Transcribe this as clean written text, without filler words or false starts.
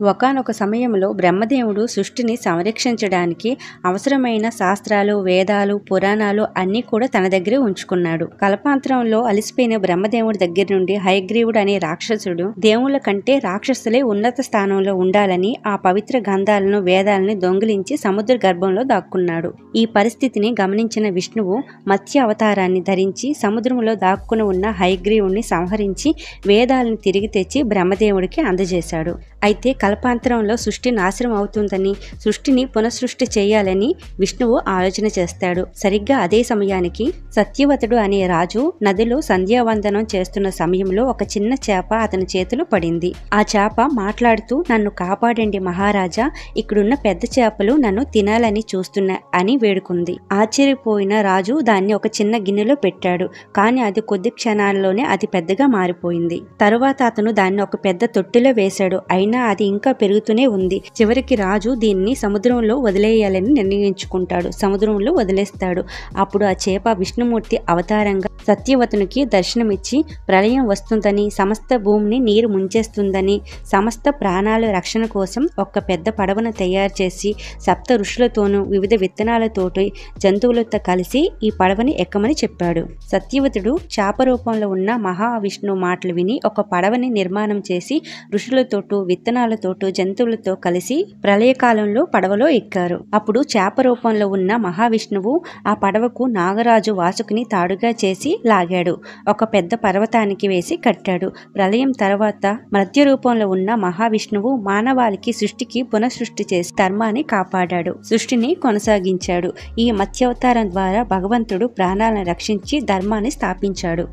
ఒకానొక సమయంలో బ్రహ్మదేవుడు సృష్టిని సంరక్షించడానికి అవసరమైన శాస్త్రాలు, వేదాలు, పురాణాలు అన్నీ కూడా తన దగ్గరే ఉంచుకున్నాడు. కల్పాంతరంలో అలసిపోయిన బ్రహ్మదేవుడి దగ్గర నుండి హయగ్రీవుడు అనే రాక్షసుడు దేవుళ్ళ కంటే రాక్షసులే ఉన్నత స్థానంలో ఉండాలని ఆ పవిత్ర గ్రంథాలను, వేదాలను దొంగిలించి సముద్ర గర్భంలో దాక్కున్నాడు. ఈ పరిస్థితిని గమనించిన విష్ణువు మత్స్య అవతారాన్ని ధరించి సముద్రంలో దాక్కుని ఉన్న హయగ్రీవుడిని సంహరించి వేదాలను తిరిగి తెచ్చి బ్రహ్మదేవుడికి అందజేశాడు. అయితే కల్పాంతరంలో సృష్టి నాశనం అవుతుందని, సృష్టిని పునఃసృష్టి చేయాలని విష్ణువు ఆలోచన చేస్తాడు. సరిగ్గా అదే సమయానికి సత్యవతుడు అనే రాజు నదిలో సంధ్యావందనం చేస్తున్న సమయంలో ఒక చిన్న చేప అతని చేతిలో పడింది. ఆ చేప మాట్లాడుతూ, "నన్ను కాపాడండి మహారాజా, ఇక్కడున్న పెద్ద చేపలు నన్ను తినాలని చూస్తున్నా" అని వేడుకుంది. ఆశ్చర్యపోయిన రాజు దాన్ని ఒక చిన్న గిన్నెలో పెట్టాడు. కానీ అది కొద్ది క్షణాల్లోనే అది పెద్దగా మారిపోయింది. తరువాత అతను దాన్ని ఒక పెద్ద తొట్టిలో వేశాడు. అయినా అది ఇంకా పెరుగుతూనే ఉంది. చివరికి రాజు దీన్ని సముద్రంలో వదిలేయాలని నిర్ణయించుకుంటాడు. సముద్రంలో వదిలేస్తాడు. అప్పుడు ఆ చేప విష్ణుమూర్తి అవతారంగా సత్యవతునికి దర్శనమిచ్చి ప్రళయం వస్తుందని, సమస్త భూమిని నీరు ముంచేస్తుందని, సమస్త ప్రాణాల రక్షణ కోసం ఒక పెద్ద పడవను తయారు చేసి సప్త ఋషులతోనూ వివిధ విత్తనాలతోటి జంతువులతో కలిసి ఈ పడవని ఎక్కమని చెప్పాడు. సత్యవతుడు చేప రూపంలో ఉన్న మహావిష్ణువు మాటలు విని ఒక పడవని నిర్మాణం చేసి ఋషులతోటూ విత్తనాలతోటూ జంతువులతో కలిసి ప్రళయకాలంలో పడవలో ఎక్కారు. అప్పుడు చేప రూపంలో ఉన్న మహావిష్ణువు ఆ పడవకు నాగరాజు వాసుకుని తాడుగా చేసి లాగాడు. ఒక పెద్ద పర్వతానికి వేసి కట్టాడు. ప్రళయం తర్వాత మత్స్య రూపంలో ఉన్న మహావిష్ణువు మానవాళికి సృష్టికి పునఃసృష్టి చేసి ధర్మాన్ని కాపాడాడు, సృష్టిని కొనసాగించాడు. ఈ మత్స్యావతారం ద్వారా భగవంతుడు ప్రాణాలను రక్షించి ధర్మాన్ని స్థాపించాడు.